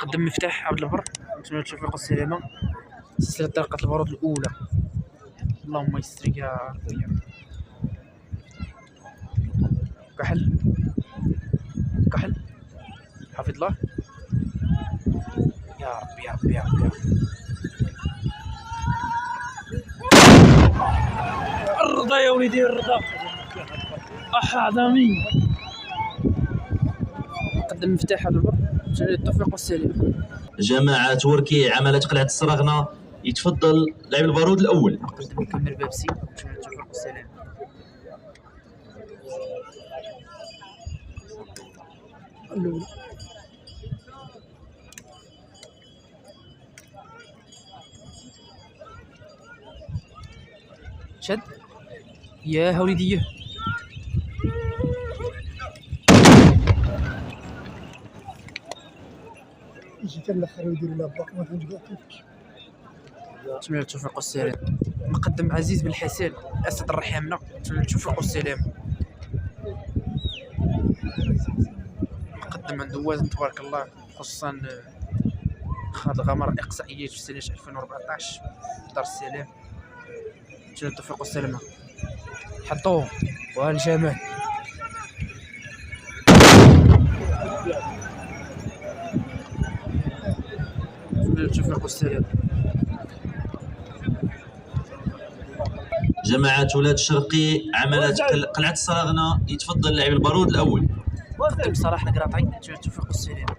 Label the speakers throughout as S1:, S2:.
S1: قدم مفتاح عبد البر نتمنى التوفيق والسلامة. سلسلة طريقة البارود الأولى. اللهم يستر يا ربي. كحل كحل حفظ الله يا ربي يا ربي يا ربي. الرضا يا وليدي الرضا أحاضني. قدم مفتاح عبد البر نتمنى التوفيق والسلامة.
S2: جماعة توركي عملت قلعة الصراغنة، يتفضل لاعب البارود الأول.
S1: قدم يكمل بابسي نتمنى التوفيق والسلامة. الأولى شد يا وليدي.
S3: جيت الاخر يديروا لها باق ما فهمتش كاع كيفاش.
S1: نتمنى التوفيق والسلامة. مقدم عزيز بن حسين أسد الرحامنة نتمنى التوفيق والسلامة. مقدم عنده وزن تبارك الله، خصوصا خاض غمر إقصائيات في سنة 2014 دار السلام. نتمنى التوفيق والسلامة. حطوه والجمال. نتمنى التوفيق والسلامة.
S2: جماعة ولاد الشرقي عملت قلعة الصراغنة، يتفضل لاعب البارود الأول.
S1: قدم صلاح القراطعي نتمنى التوفيق والسلامة.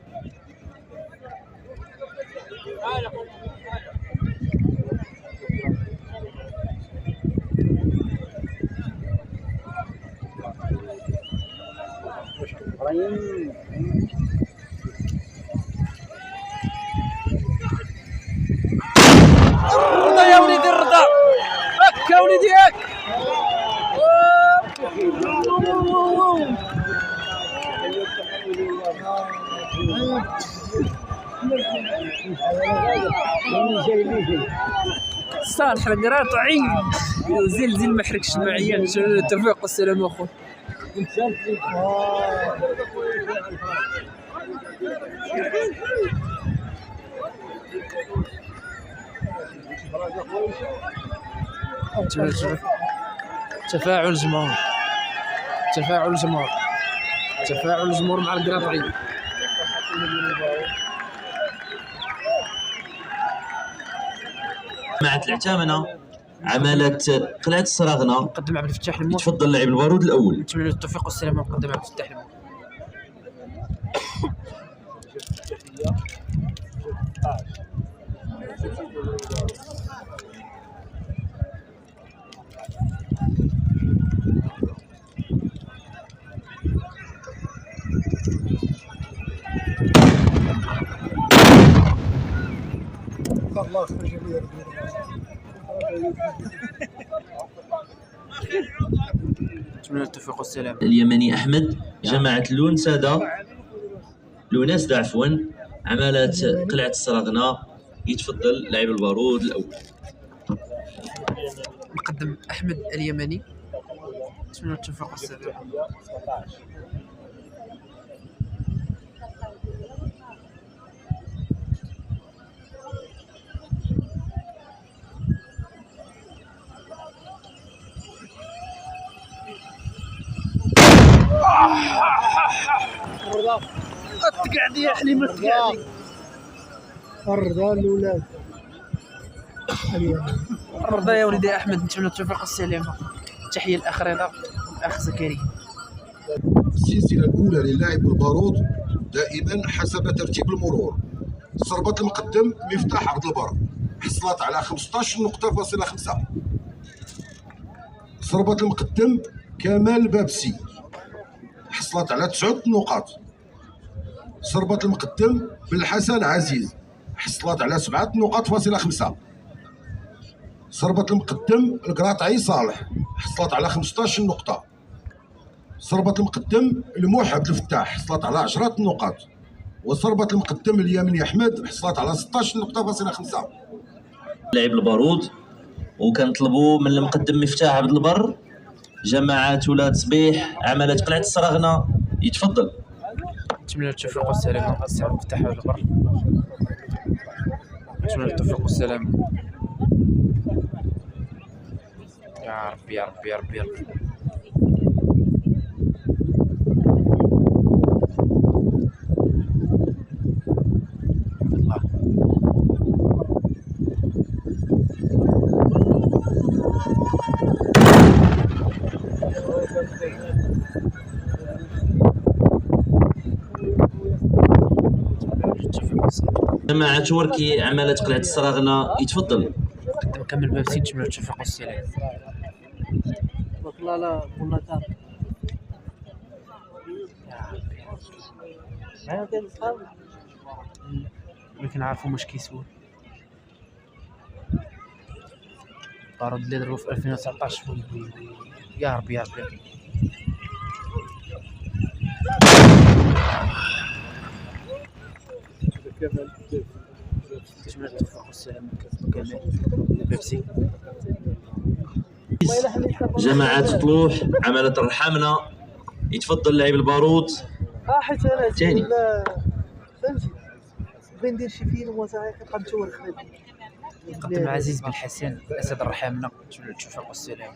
S1: الرضا يا وليدي الرضا هاك يا وليدي هاك. صالح القراطعي زلزل ما حركش معايا. نتمنى التوفيق والسلامة اخويا. تفاعل الجمهور تفاعل الجمهور تفاعل الجمهور مع القراطعي.
S2: جماعة العتامنة عملت قلعة الصراغنة،
S1: مقدم عبد الفتاح الموت
S2: يتفضل لاعب البارود الأول.
S1: نتمنى التوفيق والسلامة. مقدم عبد الفتاح الموت.
S3: الله يخرج لي
S1: نتمنى التوفيق والسلامة.
S2: اليمني أحمد. جماعة لوناس عفوا عملت قلعة الصراغنة، يتفضل لاعب البارود الأول.
S1: مقدم أحمد اليمني نتمنى التوفيق والسلامة. التقعدي يا حليم التقعدي.
S3: الرضا الاولاد
S1: الرضا يا وليدي احمد نتمنى التوفيق والسلامة. تحية الاخ رضا والاخ زكريا.
S4: السلسلة الأولى للاعب البارود دائما حسب ترتيب المرور. صربة المقدم مفتاح عبد البر حصلت على 15 نقطة فاصلة 5. صربة المقدم كمال بابسي حصلت على 9 نقاط. صربة المقدم بالحسن عزيز حصلت على 7 نقاط فاصلة 5. صربة المقدم القراطعي صالح حصلت على 15 نقطة. صربة المقدم الموح عبد الفتاح حصلت على 10 نقاط. وصربة المقدم اليمني أحمد حصلت على 16 نقطة فاصلة 5.
S2: لاعب البارود وكنطلبوا من المقدم مفتاح عبد البر. جماعة ولاد صبيح عملت قلعة الصراغنة، يتفضل.
S1: نتمنى التوفيق والسلامة. السي عبد الفتاح البر، نتمنى التوفيق والسلامة. يا ربي يا ربي يا ربي يا ربي. الله
S2: جماعة وركي عمالة قلعة الصراغنة يتفضل.
S1: قدم كمل بابسي، نتمنى التوفيق والسلامة.
S3: لا والله تعرف انا كان صحاب
S1: ولكن عارفو واش كيسول. الطرد اللي ضربو في 2019. يا ربي يا ربي. نتمنى التوفيق والسلامة. كمل بابسي.
S2: جماعة طلوح عمالة الرحامنة يتفضل لاعب البارود.
S3: حيت انا
S2: تاني.
S3: فهمتي بغي ندير شي فيلم وثائقي كنبقى نتور خدمتي.
S1: قدم عزيز بن حسين اسد الرحامنة، نتمنى التوفيق والسلامة.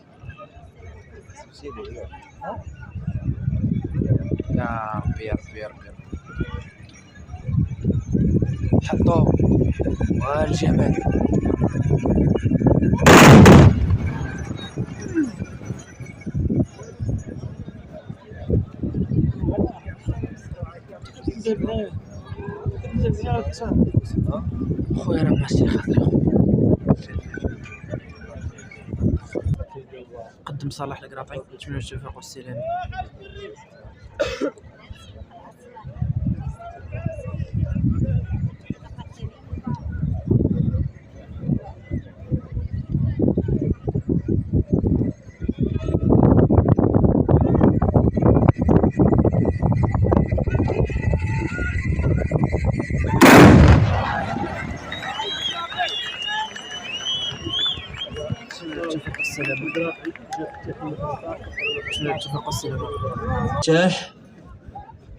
S1: يا ربي يا ربي يا ربي. حطوه والجمال. خويا راه ماشي خاطر. قدم صلاح القراطي، نتمنى التوفيق والسلامة. التوفيق والسلامة.
S2: تاح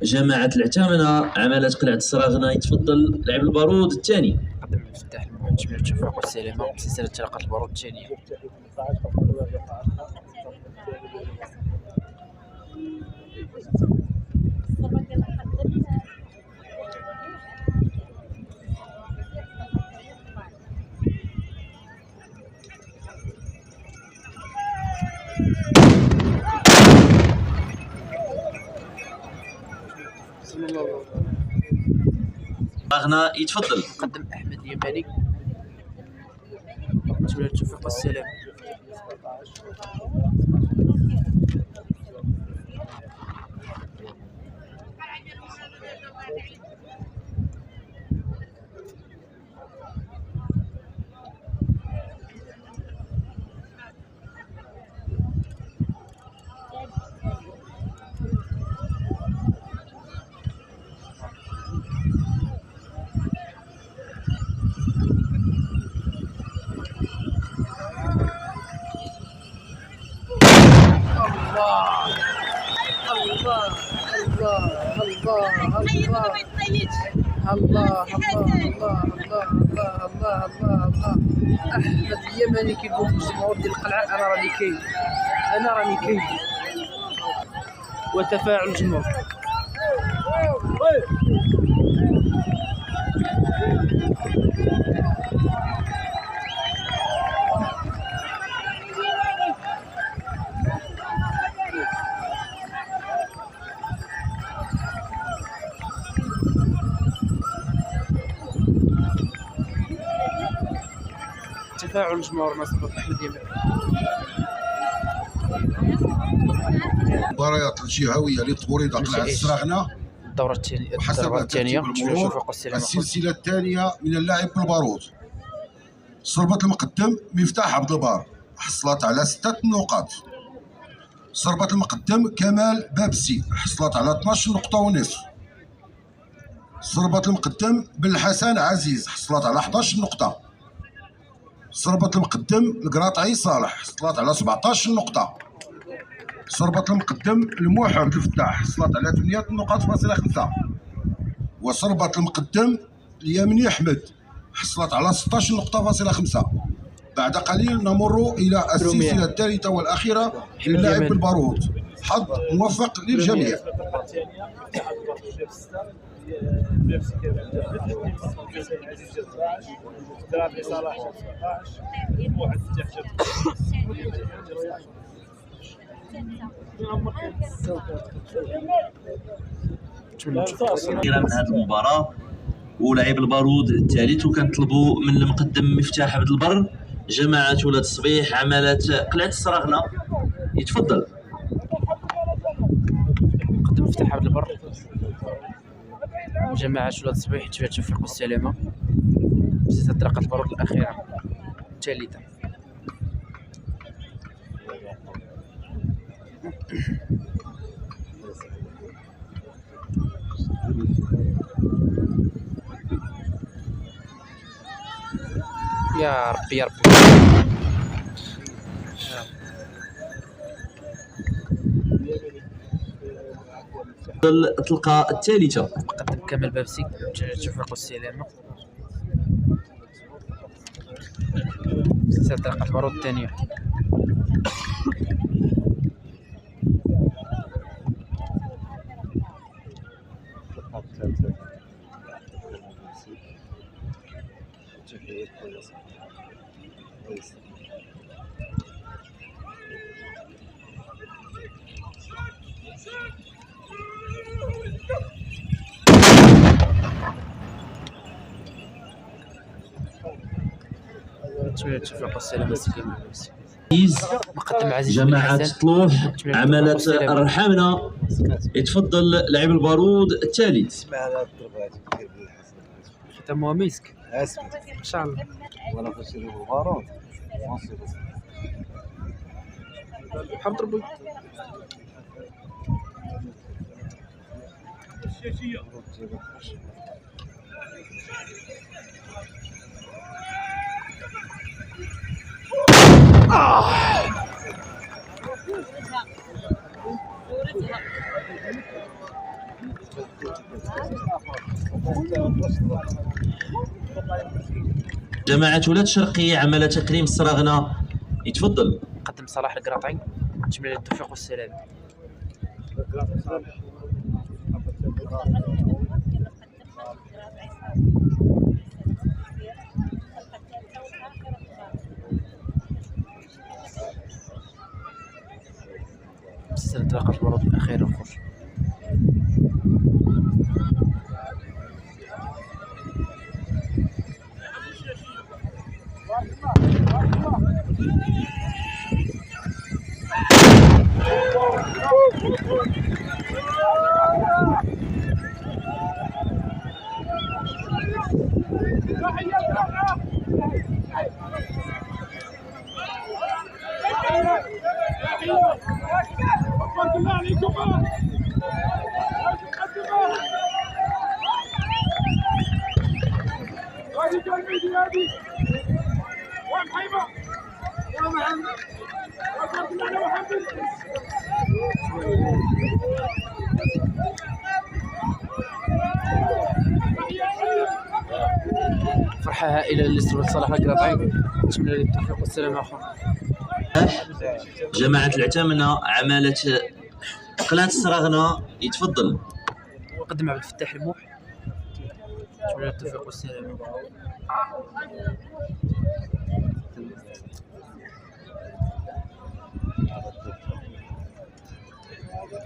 S2: جماعة العتامنة عمالة قلعة الصراغنة يتفضل لاعب البارود الثاني.
S1: قدم عبد الفتاح المهم، نتمنى التوفيق والسلامة. سلسلة تلقت البارود الثانية.
S2: الصراغنة يتفضل.
S1: قدم أحمد اليماني، نتمنى التوفيق والسلامة. الله احمد اليماني كيقول الجمهور ديال القلعه انا راني كاين وتفاعل الجمهور. تفاعل الجمهور نصب احمد يماني.
S4: المباريات الجهويه لطبوريده قلعه الصراغنه
S1: الدورة الثانية
S4: وحسب ترتيب الأمور السلسله الثانيه من اللاعب بالبارود. صربة المقدم مفتاح عبد البار حصلت على 6 نقاط. صربة المقدم كمال بابسي حصلت على 12 نقطة ونصف. صربة المقدم بن حسن عزيز حصلت على 11 نقطة. صربة المقدم القراطعي صالح حصلت على 17 نقطة. صربة المقدم الموحد الفتاح حصلت على 8 نقاط فاصلة 5. وصربة المقدم اليمني أحمد حصلت على 16 نقطة فاصلة 5. بعد قليل نمر إلى السلسلة الثالثة والأخيرة للاعب بالبارود. حظ موفق للجميع.
S2: من هذه المباراة ولاعب البارود الثالث، وكنطلبوا من المقدم مفتاح عبد البر جماعة ولاد الصبيح عمالة قلعة السراغنة يتفضل.
S1: مقدم مفتاح عبد البر جماعة ولاد الصبيح تبع توفيق والسلامة في طريقة البارود الأخيرة الثالثة. يا ربي يا ربي.
S2: الطلقة الثالثة
S1: مقدم كمال بابسي توفيق والسلامة في طريقة البارود الثانية. توفيق والسلامة مقدم عزيز بن
S2: جماعة
S1: حسن
S2: طلوح عمالة الرحامنة يتفضل لاعب البارود الثالث.
S1: ختمها مسك
S3: اسمع
S1: ان شاء الله.
S3: ولا فشل البارود
S1: حاب ضربي
S2: جماعة ولاد الشرقية عمالة تكريم السراغنة يتفضل.
S1: مقدم صلاح القراطعي تجميل التوفيق والسلام. سلسلة طريقة البارود الأخيرة الخروج. فرحة هائلة للاستقبال صلاح القراطعي تجميل التوفيق والسلام أخونا.
S2: جماعة العتامنة عمالة قلعة السراغنة يتفضل.
S1: مقدم عبد الفتاح الموح تجميل التوفيق والسلام.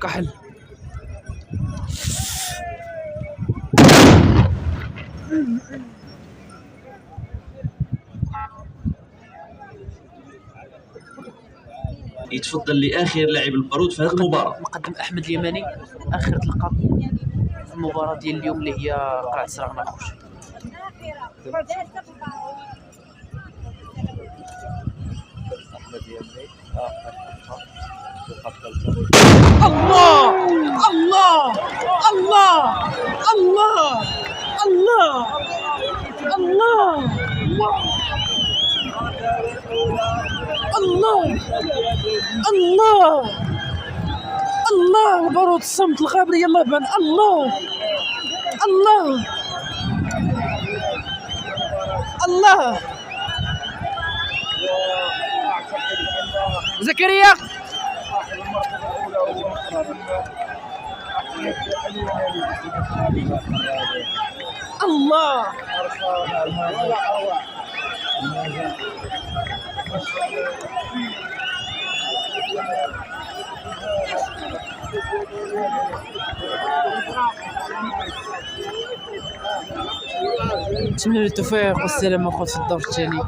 S1: كحل
S2: يتفضل لآخر لاعب البارود في هذه المباراة.
S1: مقدم أحمد اليماني آخر طلقة في المباراة ديال اليوم اللي هي قلعة السراغنة خوش. الله الله الله الله الله الله الله الله الله البارود الصمت الغابري يلا بان الله الله الله زكريا الله نتمنى التوفيق والسلامة في الدور الثاني.